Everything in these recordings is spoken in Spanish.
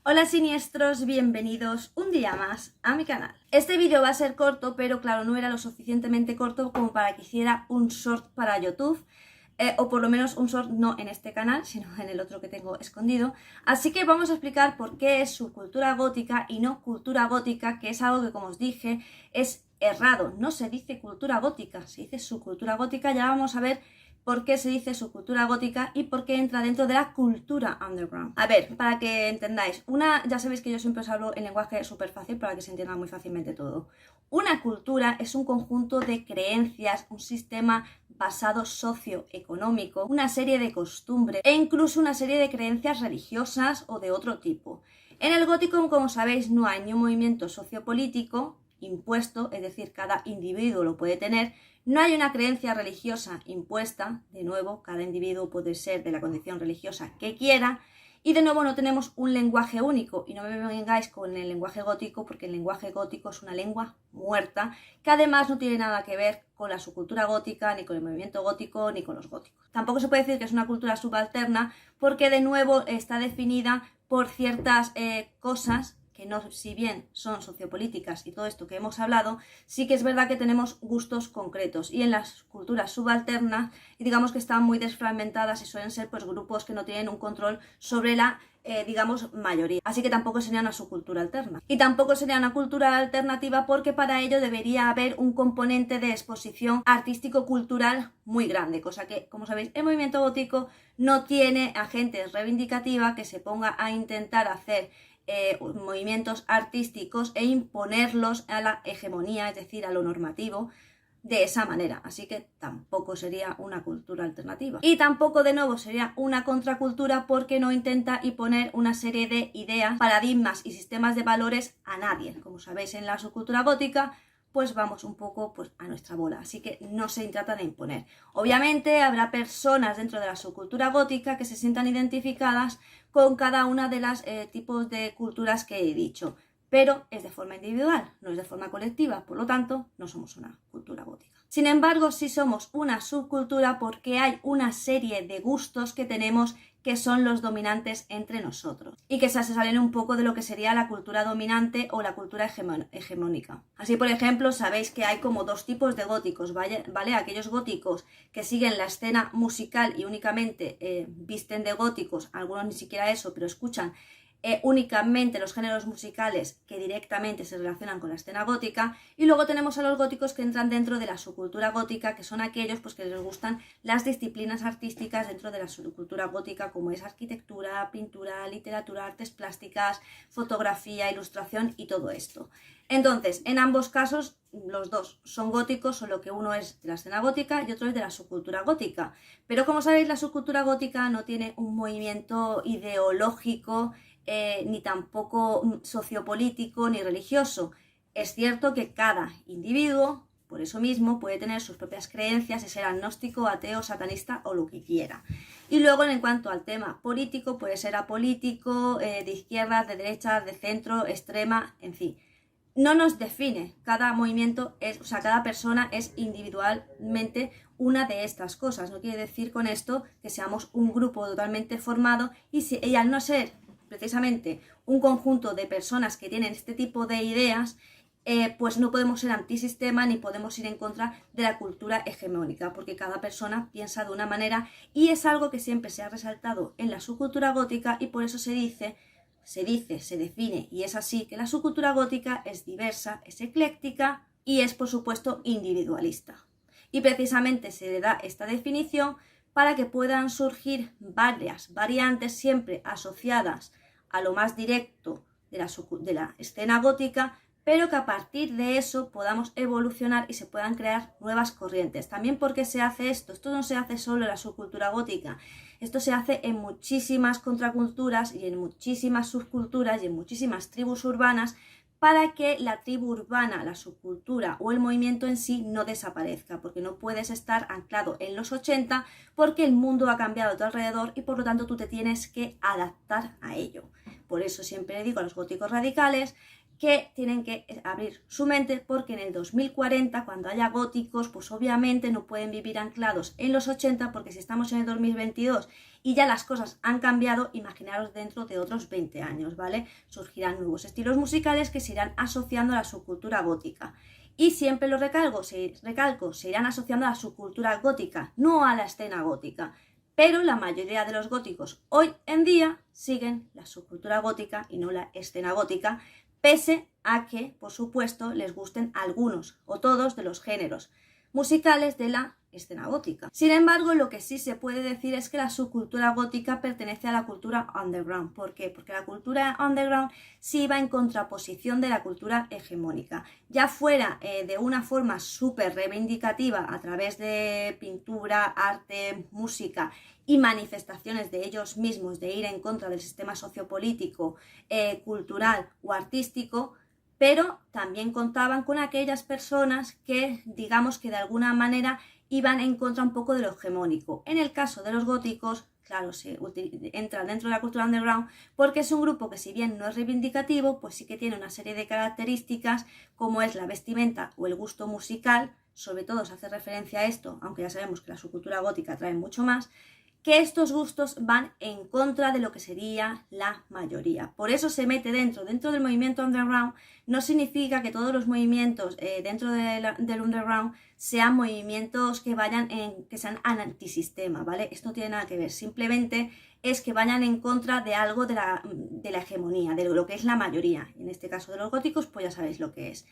Hola siniestros, bienvenidos un día más a mi canal. Este vídeo va a ser corto, pero claro, no era lo suficientemente corto como para que hiciera un short para YouTube, o por lo menos un short no en este canal, sino en el otro que tengo escondido. Así que vamos a explicar por qué es subcultura gótica y no cultura gótica, que es algo que, como os dije, es errado. No se dice cultura gótica, se dice subcultura gótica. Ya vamos a ver por qué se dice subcultura gótica y por qué entra dentro de la cultura underground. A ver, para que entendáis, ya sabéis que yo siempre os hablo en lenguaje súper fácil para que se entienda muy fácilmente todo. Una cultura es un conjunto de creencias, un sistema basado socioeconómico, una serie de costumbres e incluso una serie de creencias religiosas o de otro tipo. En el gótico, como sabéis, no hay ni un movimiento sociopolítico impuesto, es decir, cada individuo lo puede tener. No hay una creencia religiosa impuesta, de nuevo, cada individuo puede ser de la condición religiosa que quiera, y de nuevo no tenemos un lenguaje único, y no me vengáis con el lenguaje gótico, porque el lenguaje gótico es una lengua muerta, que además no tiene nada que ver con la subcultura gótica, ni con el movimiento gótico, ni con los góticos. Tampoco se puede decir que es una cultura subalterna, porque de nuevo está definida por ciertas cosas que no, si bien son sociopolíticas y todo esto que hemos hablado, sí que es verdad que tenemos gustos concretos, y en las culturas subalternas digamos que están muy desfragmentadas y suelen ser pues grupos que no tienen un control sobre la digamos mayoría, así que tampoco sería una subcultura alterna y tampoco sería una cultura alternativa, porque para ello debería haber un componente de exposición artístico-cultural muy grande, cosa que, como sabéis, el movimiento gótico no tiene agentes reivindicativa que se ponga a intentar hacer movimientos artísticos e imponerlos a la hegemonía, es decir, a lo normativo, de esa manera. Así que tampoco sería una cultura alternativa. Y tampoco, de nuevo, sería una contracultura, porque no intenta imponer una serie de ideas, paradigmas y sistemas de valores a nadie. Como sabéis, en la subcultura gótica pues vamos un poco pues a nuestra bola, así que no se trata de imponer. Obviamente habrá personas dentro de la subcultura gótica que se sientan identificadas con cada una de las tipos de culturas que he dicho, pero es de forma individual, no es de forma colectiva, por lo tanto no somos una cultura gótica. Sin embargo, sí somos una subcultura, porque hay una serie de gustos que tenemos que son los dominantes entre nosotros y que se salen un poco de lo que sería la cultura dominante o la cultura hegemónica. Así, por ejemplo, sabéis que hay como dos tipos de góticos, ¿vale? Aquellos góticos que siguen la escena musical y únicamente visten de góticos, algunos ni siquiera eso, pero escuchan únicamente los géneros musicales que directamente se relacionan con la escena gótica. Y luego tenemos a los góticos que entran dentro de la subcultura gótica, que son aquellos pues que les gustan las disciplinas artísticas dentro de la subcultura gótica, como es arquitectura, pintura, literatura, artes plásticas, fotografía, ilustración y todo esto. Entonces, en ambos casos, los dos son góticos, solo que uno es de la escena gótica y otro es de la subcultura gótica. Pero como sabéis, la subcultura gótica no tiene un movimiento ideológico, ni tampoco sociopolítico ni religioso. Es cierto que cada individuo, por eso mismo, puede tener sus propias creencias y ser agnóstico, ateo, satanista o lo que quiera. Y luego, en cuanto al tema político, puede ser apolítico, de izquierda, de derecha, de centro, extrema, en fin. No nos define, cada movimiento es, o sea, cada persona es individualmente una de estas cosas. No quiere decir con esto que seamos un grupo totalmente formado, y al no ser precisamente un conjunto de personas que tienen este tipo de ideas, pues no podemos ser antisistema ni podemos ir en contra de la cultura hegemónica, porque cada persona piensa de una manera, y es algo que siempre se ha resaltado en la subcultura gótica, y por eso se define, y es así, que la subcultura gótica es diversa, es ecléctica y es, por supuesto, individualista. Y precisamente se le da esta definición para que puedan surgir varias variantes, siempre asociadas a lo más directo de la escena gótica, pero que a partir de eso podamos evolucionar y se puedan crear nuevas corrientes. También, ¿por qué se hace esto? Esto no se hace solo en la subcultura gótica, esto se hace en muchísimas contraculturas y en muchísimas subculturas y en muchísimas tribus urbanas, para que la tribu urbana, la subcultura o el movimiento en sí no desaparezca, porque no puedes estar anclado en los 80, porque el mundo ha cambiado a tu alrededor y por lo tanto tú te tienes que adaptar a ello. Por eso siempre digo a los góticos radicales que tienen que abrir su mente porque en el 2040, cuando haya góticos, pues obviamente no pueden vivir anclados en los 80, porque si estamos en el 2022 y ya las cosas han cambiado, imaginaros dentro de otros 20 años, ¿vale? Surgirán nuevos estilos musicales que se irán asociando a la subcultura gótica. Y siempre lo recalco, se irán asociando a la subcultura gótica, no a la escena gótica. Pero la mayoría de los góticos hoy en día siguen la subcultura gótica y no la escena gótica, pese a que, por supuesto, les gusten algunos o todos de los géneros musicales de la escena gótica. Sin embargo, lo que sí se puede decir es que la subcultura gótica pertenece a la cultura underground. ¿Por qué? Porque la cultura underground sí va en contraposición de la cultura hegemónica. Ya fuera de una forma súper reivindicativa a través de pintura, arte, música y manifestaciones de ellos mismos de ir en contra del sistema sociopolítico, cultural o artístico, pero también contaban con aquellas personas que, digamos que de alguna manera, iban en contra un poco de lo hegemónico. En el caso de los góticos, claro, se entra dentro de la cultura underground porque es un grupo que, si bien no es reivindicativo, pues sí que tiene una serie de características como es la vestimenta o el gusto musical. Sobre todo se hace referencia a esto, aunque ya sabemos que la subcultura gótica trae mucho más, que estos gustos van en contra de lo que sería la mayoría. Por eso se mete dentro del movimiento underground. No significa que todos los movimientos dentro del underground sean movimientos que sean antisistema, ¿vale? Esto no tiene nada que ver, simplemente es que vayan en contra de algo de la hegemonía, de lo que es la mayoría. En este caso de los góticos, pues ya sabéis lo que es.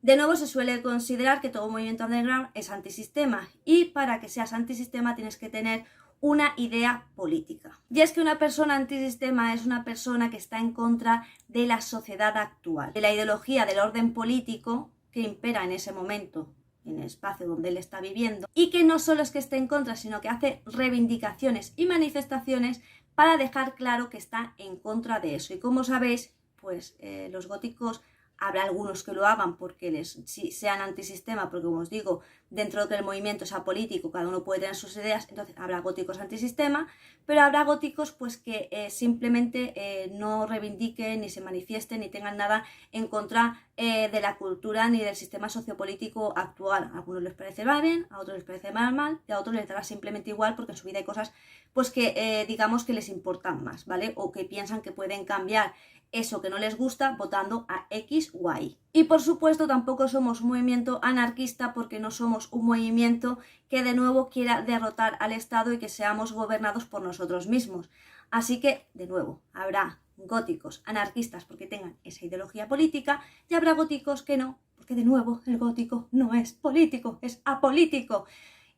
De nuevo, se suele considerar que todo movimiento underground es antisistema, y para que seas antisistema tienes que tener una idea política. Y es que una persona antisistema es una persona que está en contra de la sociedad actual, de la ideología del orden político que impera en ese momento, en el espacio donde él está viviendo, y que no solo es que esté en contra, sino que hace reivindicaciones y manifestaciones para dejar claro que está en contra de eso. Y como sabéis, pues los góticos, habrá algunos que lo hagan porque sean antisistema, porque como os digo, dentro del movimiento sea político, cada uno puede tener sus ideas, entonces habrá góticos antisistema, pero habrá góticos pues que simplemente no reivindiquen, ni se manifiesten, ni tengan nada en contra de la cultura ni del sistema sociopolítico actual. A algunos les parece bien, a otros les parece mal, y a otros les dará simplemente igual porque en su vida hay cosas pues que digamos que les importan más, ¿vale? O que piensan que pueden cambiar eso que no les gusta votando a X o Y. Y por supuesto tampoco somos un movimiento anarquista, porque no somos un movimiento que de nuevo quiera derrotar al Estado y que seamos gobernados por nosotros mismos. Así que, de nuevo, habrá góticos anarquistas porque tengan esa ideología política, y habrá góticos que no, porque de nuevo el gótico no es político, es apolítico.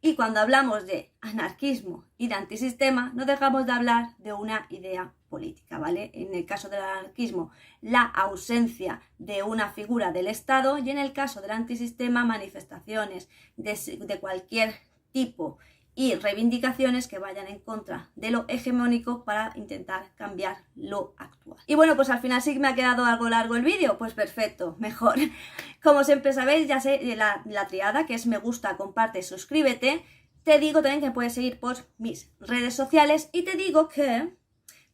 Y cuando hablamos de anarquismo y de antisistema, no dejamos de hablar de una idea política, ¿vale? En el caso del anarquismo, la ausencia de una figura del Estado, y en el caso del antisistema, manifestaciones de cualquier tipo y reivindicaciones que vayan en contra de lo hegemónico para intentar cambiar lo actual. Y bueno, pues al final sí que me ha quedado algo largo el vídeo, pues perfecto, mejor. Como siempre sabéis, ya sé la triada, que es me gusta, comparte, suscríbete. Te digo también que me puedes seguir por mis redes sociales, y te digo que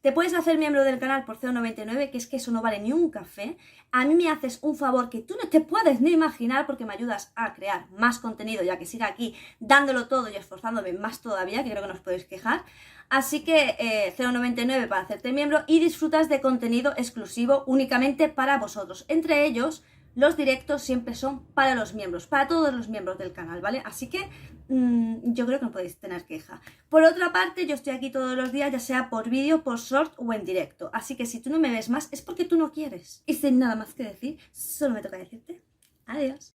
te puedes hacer miembro del canal por 0,99, que es que eso no vale ni un café. A mí me haces un favor que tú no te puedes ni imaginar, porque me ayudas a crear más contenido, ya que siga aquí dándolo todo y esforzándome más todavía, que creo que no os podéis quejar. Así que 0,99 para hacerte miembro, y disfrutas de contenido exclusivo únicamente para vosotros. Entre ellos, los directos siempre son para los miembros, para todos los miembros del canal, ¿vale? Así que yo creo que no podéis tener queja. Por otra parte, yo estoy aquí todos los días, ya sea por vídeo, por short o en directo. Así que si tú no me ves más, es porque tú no quieres. Y sin nada más que decir, solo me toca decirte adiós.